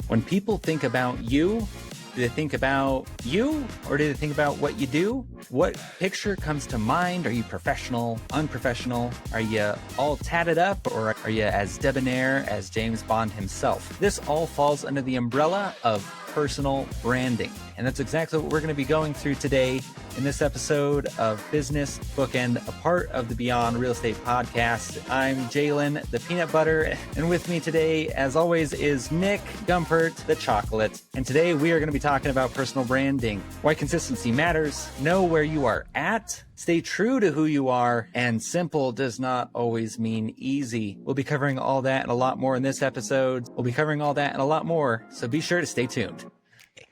When people think about you, do they think about you or do they think about what you do? What picture comes to mind? Are you professional, unprofessional? Are you all tatted up or are you as debonair as James Bond himself? This all falls under the umbrella of personal branding. And that's exactly what we're going to be going through today in this episode of Business Bookend, a part of the Beyond Real Estate podcast. I'm Jalen, the peanut butter, and with me today, as always, is Nick Gumpert, the chocolate. And today we are going to be talking about personal branding, why consistency matters, know where you are at, stay true to who you are, and simple does not always mean easy. We'll be covering all that and a lot more in this episode. We'll be covering all that and a lot more, so be sure to stay tuned.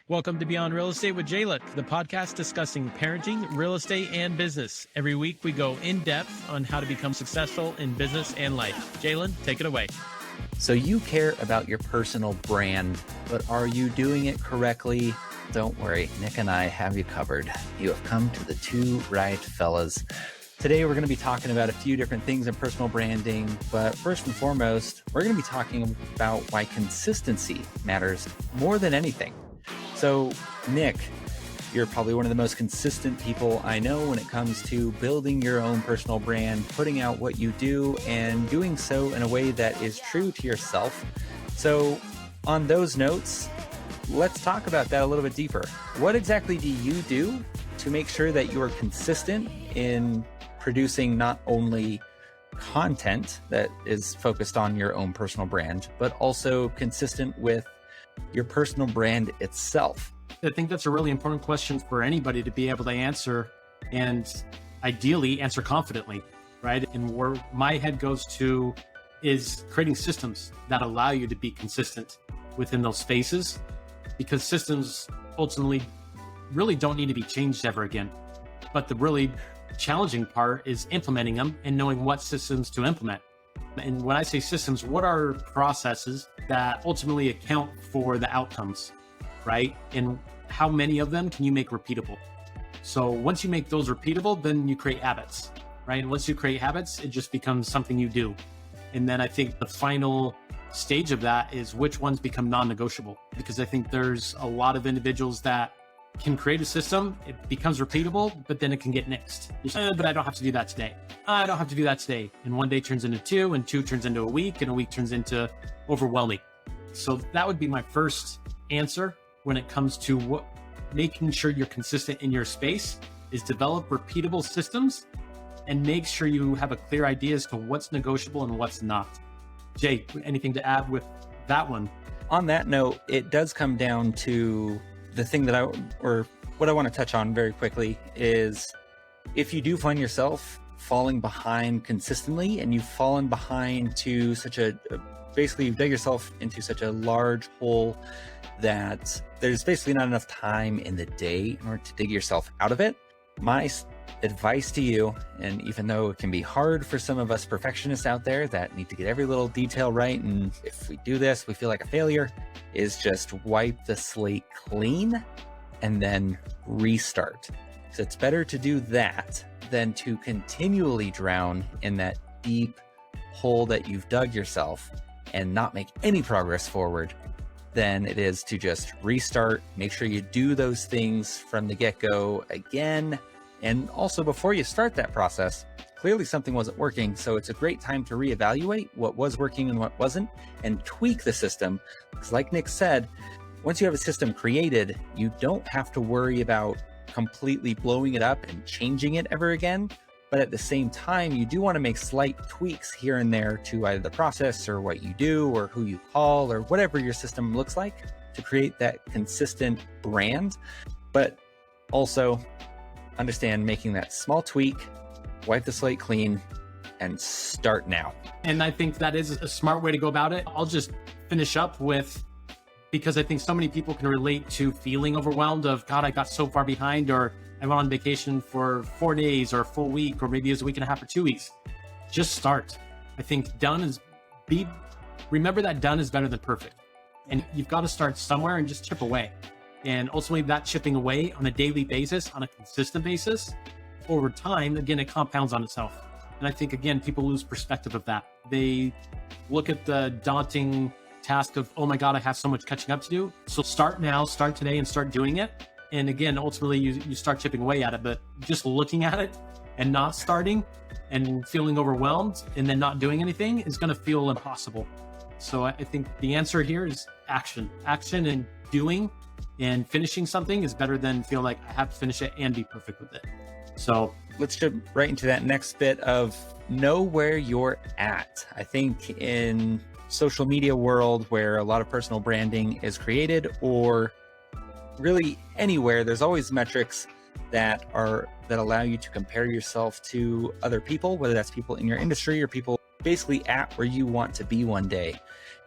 Welcome to Beyond Real Estate with Jalen, the podcast discussing parenting, real estate, and business. Every week we go in depth on how to become successful in business and life. Jalen, take it away. So you care about your personal brand, but are you doing it correctly? Don't worry, Nick and I have you covered. You have come to the two right fellas. Today we're going to be talking about a few different things in personal branding, but first and foremost, we're going to be talking about why consistency matters more than anything. So, Nick, you're probably one of the most consistent people I know when it comes to building your own personal brand, putting out what you do, and doing so in a way that is true to yourself. So, on those notes, let's talk about that a little bit deeper. What exactly do you do to make sure that you are consistent in producing not only content that is focused on your own personal brand, but also consistent with your personal brand itself? I think that's a really important question for anybody to be able to answer, and ideally answer confidently, right? And where my head goes to is creating systems that allow you to be consistent within those spaces, because systems ultimately really don't need to be changed ever again. But the really challenging part is implementing them and knowing what systems to implement. And when I say systems, what are processes that ultimately account for the outcomes, right? And how many of them can you make repeatable? So once you make those repeatable, then you create habits, right? And once you create habits, it just becomes something you do. And then I think the final stage of that is which ones become non-negotiable, because I think there's a lot of individuals that can create a system, it becomes repeatable, but then it can get nixed. But I don't have to do that today. I don't have to do that today. And one day turns into two, and two turns into a week, and a week turns into overwhelming. So that would be my first answer when it comes to what making sure you're consistent in your space is develop repeatable systems and make sure you have a clear idea as to what's negotiable and what's not. Jay, anything to add with that one? On that note, it does come down to the thing that what I want to touch on very quickly is if you do find yourself falling behind consistently and you've fallen behind to basically you've dug yourself into such a large hole that there's basically not enough time in the day in order to dig yourself out of it. My advice to you, and even though it can be hard for some of us perfectionists out there that need to get every little detail right, and if we do this, we feel like a failure, is just wipe the slate clean and then restart. So it's better to do that than to continually drown in that deep hole that you've dug yourself and not make any progress forward than it is to just restart. Make sure you do those things from the get-go again. And also before you start that process, clearly something wasn't working. So it's a great time to reevaluate what was working and what wasn't and tweak the system. Because like Nick said, once you have a system created, you don't have to worry about completely blowing it up and changing it ever again. But at the same time, you do want to make slight tweaks here and there to either the process or what you do or who you call or whatever your system looks like to create that consistent brand. But also understand making that small tweak, wipe the slate clean, and start now. And I think that is a smart way to go about it. I'll just finish up with, because I think so many people can relate to feeling overwhelmed of, God, I got so far behind, or I went on vacation for 4 days or a full week, or maybe it was a week and a half or 2 weeks. Just start. I think remember that done is better than perfect. And you've got to start somewhere and just chip away. And ultimately that chipping away on a daily basis, on a consistent basis, over time, again, it compounds on itself. And I think, again, people lose perspective of that. They look at the daunting task of, oh my God, I have so much catching up to do. So start now, start today, and start doing it. And again, ultimately, you start chipping away at it. But just looking at it and not starting and feeling overwhelmed and then not doing anything is going to feel impossible. So I think the answer here is action. Action and doing and finishing something is better than feel like I have to finish it and be perfect with it. So let's jump right into that next bit of know where you're at. I think in social media world where a lot of personal branding is created, or really anywhere, there's always metrics that allow you to compare yourself to other people, whether that's people in your industry or people basically at where you want to be one day.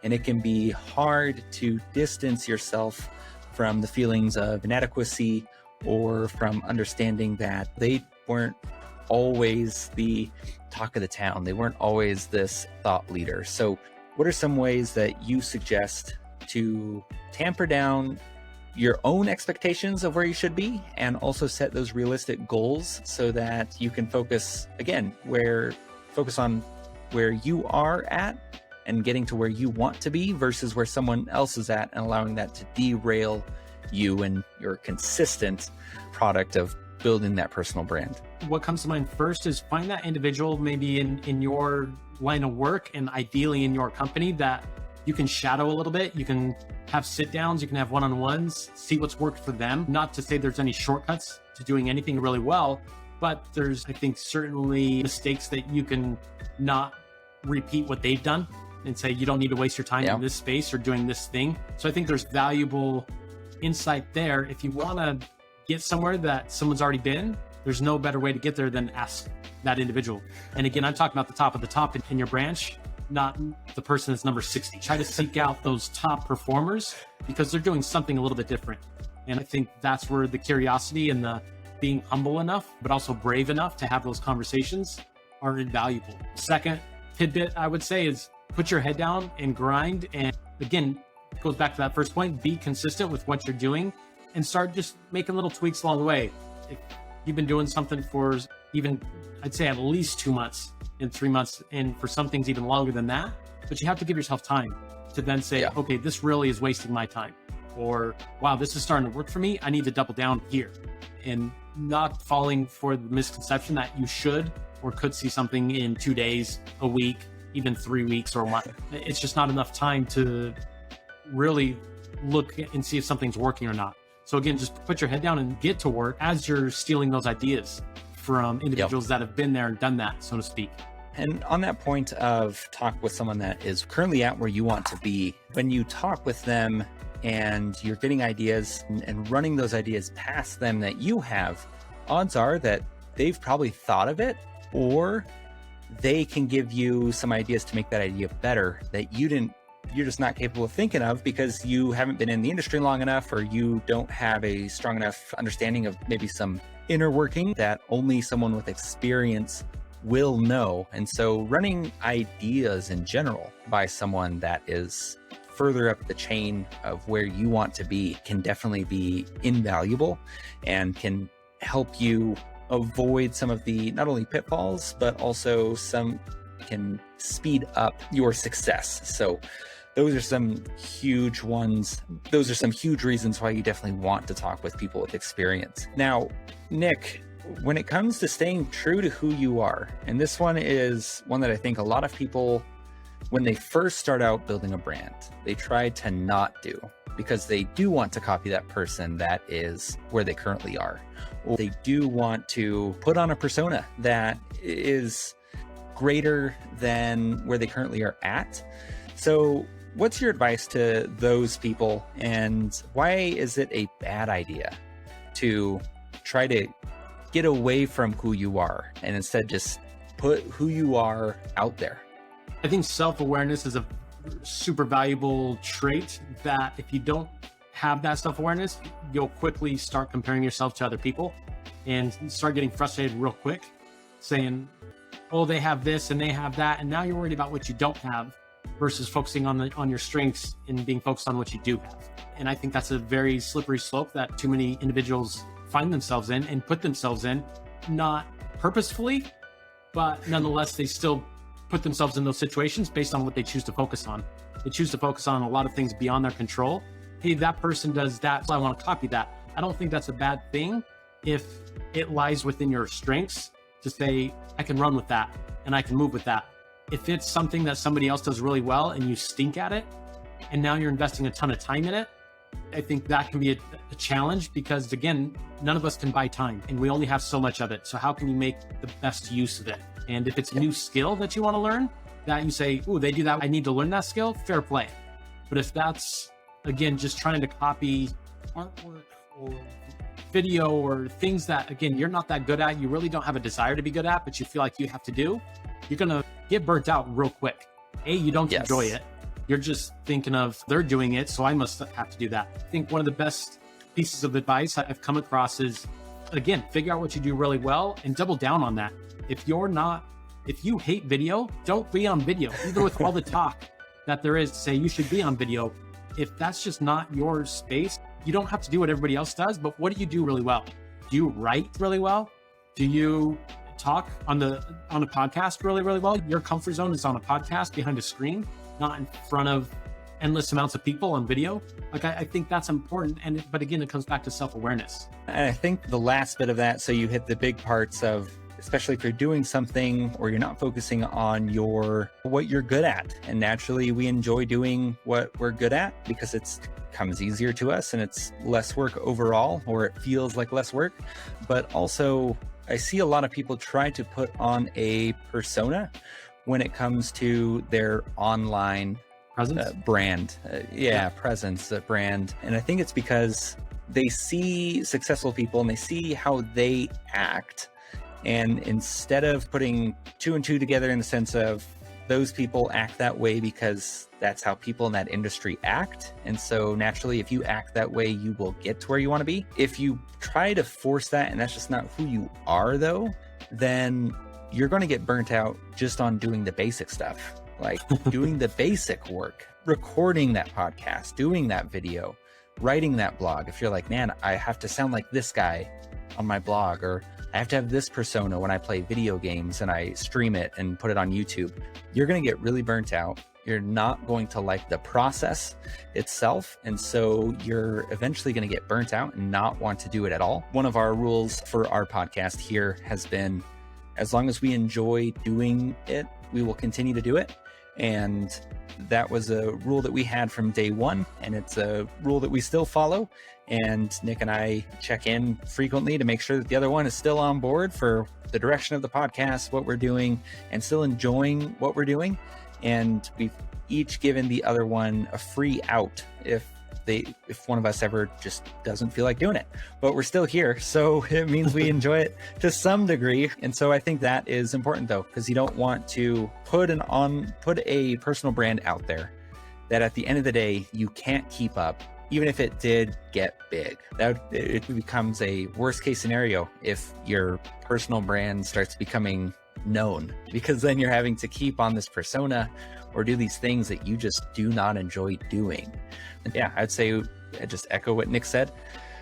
And it can be hard to distance yourself from the feelings of inadequacy or from understanding that they weren't always the talk of the town. They weren't always this thought leader. So what are some ways that you suggest to tamper down your own expectations of where you should be and also set those realistic goals so that you can focus on where you are at and getting to where you want to be versus where someone else is at, and allowing that to derail you and your consistent product of building that personal brand? What comes to mind first is find that individual maybe in your line of work and ideally in your company that you can shadow a little bit. You can have sit downs, you can have one-on-ones, see what's worked for them. Not to say there's any shortcuts to doing anything really well, but there's, I think, certainly mistakes that you can not repeat what they've done and say, you don't need to waste your time in this space or doing this thing. So I think there's valuable insight there. If you want to get somewhere that someone's already been, there's no better way to get there than ask that individual. And again, I'm talking about the top of the top in your branch, not the person that's number 60. Try to seek out those top performers because they're doing something a little bit different. And I think that's where the curiosity and the being humble enough, but also brave enough to have those conversations are invaluable. Second tidbit I would say is put your head down and grind. And again, it goes back to that first point, be consistent with what you're doing and start just making little tweaks along the way. If you've been doing something for even, I'd say at least 2 months and 3 months, and for some things even longer than that, but you have to give yourself time to then say, okay, this really is wasting my time. Or, wow, this is starting to work for me. I need to double down here. And not falling for the misconception that you should or could see something in 2 days, a week, even 3 weeks or a month. It's just not enough time to really look and see if something's working or not. So again, just put your head down and get to work as you're stealing those ideas from individuals that have been there and done that, so to speak. And on that point of talk with someone that is currently at where you want to be, when you talk with them and you're getting ideas and running those ideas past them that you have, odds are that they've probably thought of it, or they can give you some ideas to make that idea better that you're just not capable of thinking of because you haven't been in the industry long enough, or you don't have a strong enough understanding of maybe some inner working that only someone with experience will know. And so running ideas in general by someone that is further up the chain of where you want to be can definitely be invaluable and can help you avoid some of the not only pitfalls, but also can speed up your success. So those are some huge ones. Those are some huge reasons why you definitely want to talk with people with experience. Now, Nick, when it comes to staying true to who you are, and this one is one that I think a lot of people, when they first start out building a brand, they try to not do because they do want to copy that person that is where they currently are. Or they do want to put on a persona that is greater than where they currently are at. So what's your advice to those people, and why is it a bad idea to try to get away from who you are and instead just put who you are out there? I think self-awareness is a super valuable trait that if you don't have that self-awareness, you'll quickly start comparing yourself to other people and start getting frustrated real quick, saying, oh, they have this and they have that. And now you're worried about what you don't have versus focusing on your strengths and being focused on what you do have. And I think that's a very slippery slope that too many individuals find themselves in and put themselves in, not purposefully, but nonetheless, they still put themselves in those situations based on what they choose to focus on. They choose to focus on a lot of things beyond their control. Hey, that person does that, so I want to copy that. I don't think that's a bad thing if it lies within your strengths to say, I can run with that and I can move with that. If it's something that somebody else does really well and you stink at it, and now you're investing a ton of time in it, I think that can be a challenge because, again, none of us can buy time and we only have so much of it. So how can you make the best use of it? And if it's a new skill that you want to learn, that you say, oh, they do that, I need to learn that skill, fair play. But if that's, again, just trying to copy artwork or video or things that, again, you're not that good at, you really don't have a desire to be good at, but you feel like you have to do, you're going to get burnt out real quick. You don't enjoy it. You're just thinking of, they're doing it, so I must have to do that. I think one of the best pieces of advice I've come across is, again, figure out what you do really well and double down on that. If you hate video, don't be on video. Even with all the talk that there is to say you should be on video, if that's just not your space, you don't have to do what everybody else does, but what do you do really well? Do you write really well? Do you talk on a podcast really, really well? Your comfort zone is on a podcast behind a screen, not in front of endless amounts of people on video. Like, I think that's important. But again, it comes back to self-awareness. And I think the last bit of that, so you hit the big parts of, especially if you're doing something or you're not focusing on what you're good at. And naturally we enjoy doing what we're good at because it comes easier to us and it's less work overall, or it feels like less work. But also I see a lot of people try to put on a persona when it comes to their online presence, brand. Presence, brand. And I think it's because they see successful people and they see how they act. And instead of putting two and two together in the sense of those people act that way because that's how people in that industry act. And so naturally, if you act that way, you will get to where you want to be. If you try to force that and that's just not who you are though, then you're going to get burnt out just on doing the basic stuff, like doing the basic work, recording that podcast, doing that video, writing that blog. If you're like, man, I have to sound like this guy on my blog, or I have to have this persona when I play video games and I stream it and put it on YouTube, you're going to get really burnt out. You're not going to like the process itself. And so you're eventually going to get burnt out and not want to do it at all. One of our rules for our podcast here has been, as long as we enjoy doing it, we will continue to do it. And that was a rule that we had from day one, and it's a rule that we still follow. And Nick and I check in frequently to make sure that the other one is still on board for the direction of the podcast, what we're doing, and still enjoying what we're doing. And we've each given the other one a free out if one of us ever just doesn't feel like doing it. But we're still here, so it means we enjoy it to some degree. And so I think that is important though, because you don't want to put a personal brand out there that at the end of the day you can't keep up, even if it did get big. It becomes a worst case scenario if your personal brand starts becoming known, because then you're having to keep on this persona or do these things that you just do not enjoy doing. And yeah, I'd say I just echo what Nick said.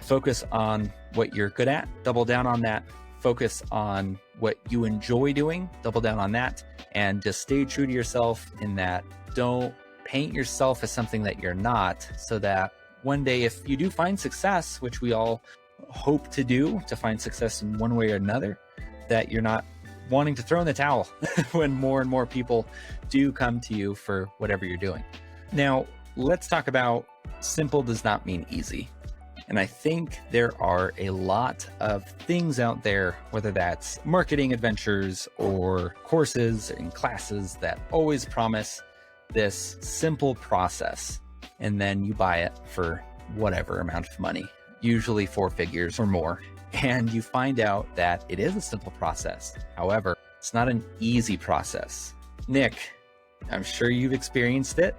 Focus on what you're good at, double down on that. Focus on what you enjoy doing, double down on that, and just stay true to yourself in that. Don't paint yourself as something that you're not, so that one day if you do find success, which we all hope to do, to find success in one way or another, that you're not wanting to throw in the towel when more and more people do come to you for whatever you're doing. Now, let's talk about simple does not mean easy. And I think there are a lot of things out there, whether that's marketing adventures or courses and classes, that always promise this simple process. And then you buy it for whatever amount of money, usually 4 figures or more. And you find out that it is a simple process. However, it's not an easy process. Nick, I'm sure you've experienced it.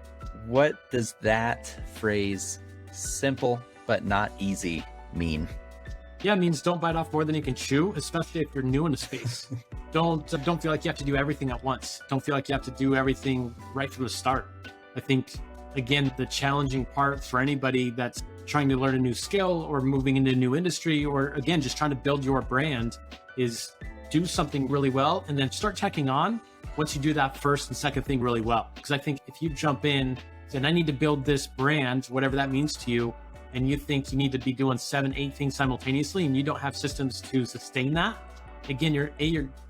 What does that phrase, simple but not easy, mean? Yeah, it means don't bite off more than you can chew, especially if you're new in a space. Don't feel like you have to do everything at once. Don't feel like you have to do everything right from the start. I think, again, the challenging part for anybody that's trying to learn a new skill or moving into a new industry, or again, just trying to build your brand, is do something really well and then start checking on once you do that first and second thing really well. Because I think if you jump in and I need to build this brand, whatever that means to you, and you think you need to be doing 7, 8 things simultaneously and you don't have systems to sustain that, again, you're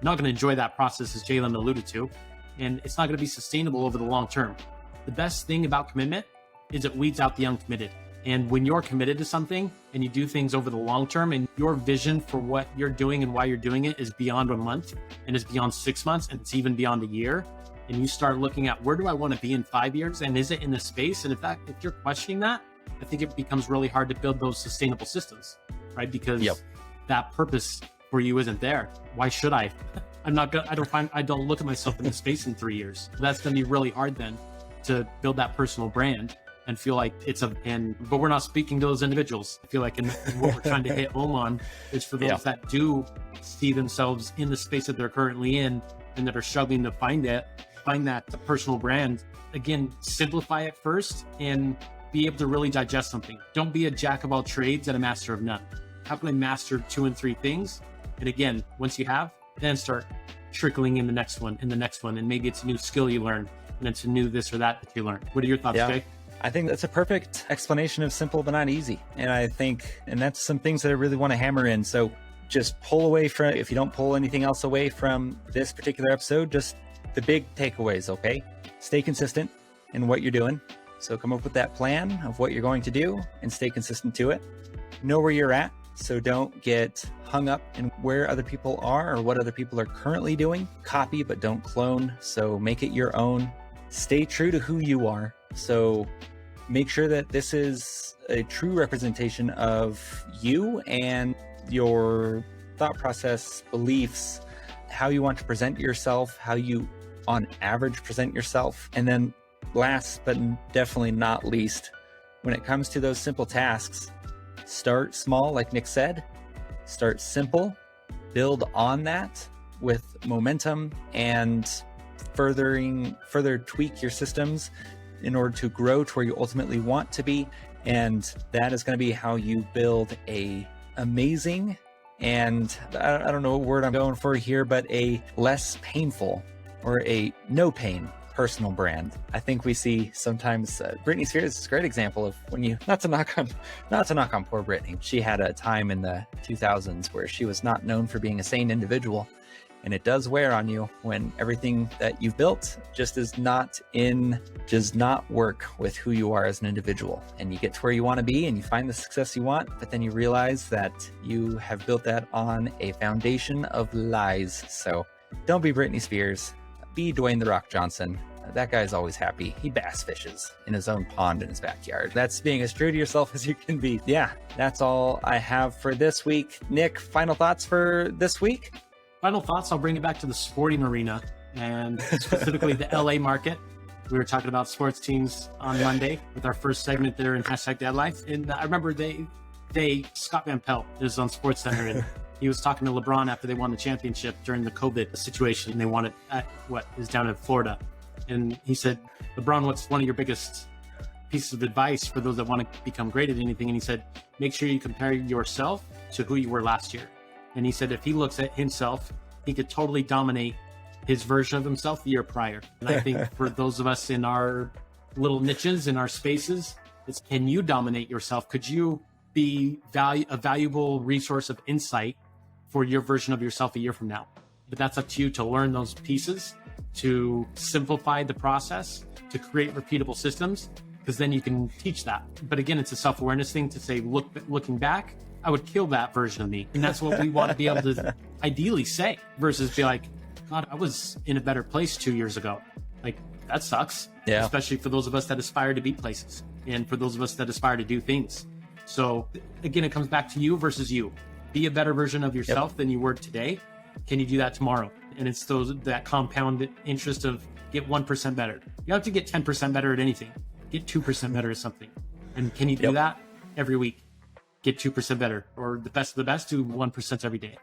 not going to enjoy that process, as Jalen alluded to, and it's not going to be sustainable over the long term. The best thing about commitment is it weeds out the uncommitted. And when you're committed to something and you do things over the long term and your vision for what you're doing and why you're doing it is beyond 1 month and is beyond 6 months and it's even beyond a year, and you start looking at where do I want to be in 5 years and is it in this space? And if you're questioning that, I think it becomes really hard to build those sustainable systems, right? Because that purpose for you isn't there. Why should I? I don't look at myself in this space in 3 years. That's going to be really hard then to build that personal brand and feel like but we're not speaking to those individuals. I feel like in what we're trying to hit home on is for those that do see themselves in the space that they're currently in and that are struggling to find that personal brand. Again, simplify it first and be able to really digest something. Don't be a jack of all trades and a master of none. How can I master 2 and 3 things? And again, once you have, then start trickling in the next one and the next one. And maybe it's a new skill you learn and it's a new this or that you learn. What are your thoughts, Jay? I think that's a perfect explanation of simple but not easy. And that's some things that I really want to hammer in. So just pull away from, if you don't pull anything else away from this particular episode, just the big takeaways, okay? Stay consistent in what you're doing. So come up with that plan of what you're going to do and stay consistent to it. Know where you're at. So don't get hung up in where other people are or what other people are currently doing. Copy, but don't clone. So make it your own. Stay true to who you are. So make sure that this is a true representation of you and your thought process, beliefs, how you want to present yourself, how you on average present yourself. And then last but definitely not least, when it comes to those simple tasks, start small, like Nick said, start simple, build on that with momentum and further tweak your systems in order to grow to where you ultimately want to be. And that is going to be how you build a amazing, and I don't know what word I'm going for here, but a less painful or a no pain personal brand. I think we see sometimes Britney Spears is a great example of when you, not to knock on poor Britney. She had a time in the 2000s where she was not known for being a sane individual. And it does wear on you when everything that you've built just does not work with who you are as an individual. And you get to where you want to be and you find the success you want, but then you realize that you have built that on a foundation of lies. So don't be Britney Spears, be Dwayne "The Rock" Johnson. That guy's always happy. He bass fishes in his own pond in his backyard. That's being as true to yourself as you can be. Yeah, that's all I have for this week. Nick, final thoughts for this week? Final thoughts, I'll bring it back to the sporting arena and specifically the LA market. We were talking about sports teams on Monday with our first segment there in #DadLife. And I remember Scott Van Pelt is on SportsCenter and he was talking to LeBron after they won the championship during the COVID situation. They won it at is down in Florida. And he said, LeBron, what's one of your biggest pieces of advice for those that want to become great at anything? And he said, make sure you compare yourself to who you were last year. And he said, if he looks at himself, he could totally dominate his version of himself the year prior. And I think for those of us in our little niches, in our spaces, it's, can you dominate yourself? Could you be a valuable resource of insight for your version of yourself a year from now? But that's up to you to learn those pieces, to simplify the process, to create repeatable systems, because then you can teach that. But again, it's a self-awareness thing to say, looking back, I would kill that version of me. And that's what we want to be able to ideally say versus be like, God, I was in a better place 2 years ago. Like, that sucks. Yeah. Especially for those of us that aspire to be places and for those of us that aspire to do things. So again, it comes back to you versus you. Be a better version of yourself than you were today. Can you do that tomorrow? And it's that compound interest of get 1% better. You don't have to get 10% better at anything. Get 2% better at something. And can you do that every week? Get 2% better, or the best of the best, do 1% every day.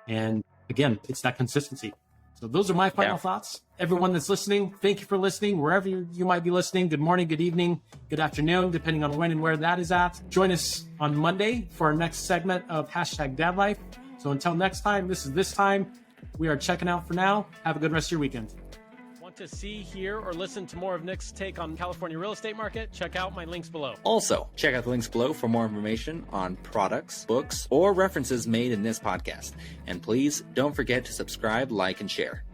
And again, it's that consistency. So those are my final thoughts. Everyone that's listening, thank you for listening. Wherever you might be listening, good morning, good evening, good afternoon, depending on when and where that is at. Join us on Monday for our next segment of #DadLife. So until next time, this is This Time. We are checking out for now. Have a good rest of your weekend. Want to see, hear, or listen to more of Nick's take on California real estate market? Check out my links below. Also, check out the links below for more information on products, books, or references made in this podcast. And please don't forget to subscribe, like, and share.